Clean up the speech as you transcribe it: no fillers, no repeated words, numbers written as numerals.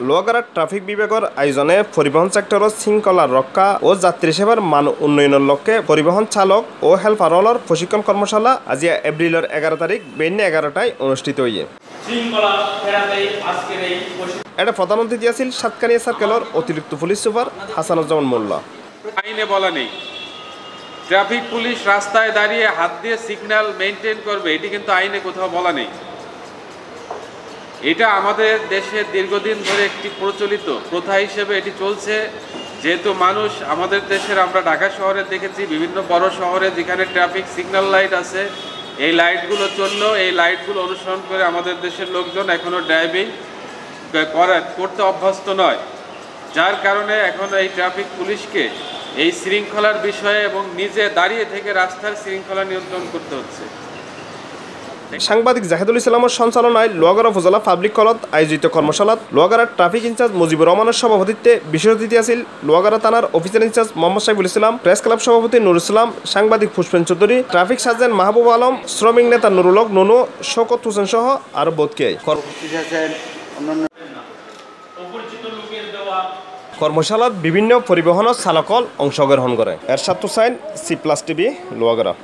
Lohagara traffic বিভাগের আয়োজনে পরিবহন সেক্টরের শৃঙ্খলা রক্ষা ও যাত্রী সেবার মান উন্নয়নের লক্ষ্যে পরিবহন চালক ও হেল্পারর প্রশিক্ষণ কর্মশালা আজ এপ্রিলের 11 তারিখ বেন্যা 11টায় অনুষ্ঠিত হয়ে। এটা প্রধান অতিথি আছিল সাতকানিয়া সার্কেলের অতিরিক্ত পুলিশ সুপার হাসানুজ্জামান মোল্লা। আইনে বলা নেই ট্রাফিক পুলিশ রাস্তায় দাঁড়িয়ে হাত দিয়ে সিগন্যাল মেনটেন করবে, এটি কিন্তু আইনে কোথাও বলা নেই। এটা আমাদের দেশে দীর্ঘদিন ধরে একটি প্রচলিত প্রথা হিসেবে এটি চলছে। যেহেতু মানুষ আমাদের দেশের, আমরা ঢাকা শহরে দেখেছি বিভিন্ন বড় শহরে যেখানে ট্রাফিক সিগন্যাল লাইট আছে, এই লাইটগুলো চললেও এই লাইটগুলো অনুসরণ করে আমাদের দেশের লোকজন এখনও ড্রাইভিং করতে অভ্যস্ত নয়। যার কারণে এখন এই ট্রাফিক পুলিশকে এই শৃঙ্খলার বিষয়ে এবং নিজে দাঁড়িয়ে থেকে রাস্তার শৃঙ্খলা নিয়ন্ত্রণ করতে হচ্ছে। সাংবাদিক জাহিদুল ইসলামের সঞ্চালনায় লোহাগাড়া উপজেলা পাবলিক হলত আয়োজিত কর্মশালাত লোহাগাড়ার ট্রাফিক ইনচার্জ মুজিবুর রহমানের সভাপতিত্বে বিশেষ অতিথি আছিল লোহাগাড়া থানার officer in charge Mohammad Saiful Islam, press club সভাপতি নুর ইসলাম, সাংবাদিক পুষ্পেন চৌধুরী, ট্রাফিক সার্জেন্ট মাহবুব আলম, শ্রমিক নেতা নুরুল হক নুনু, শওকত হোসেন সহ আরো বোধকে। কর্মশালাত বিভিন্ন পরিবহন চালকল অংশগ্রহণ করে। Ershad Hussain, C plus TV, Lohagara.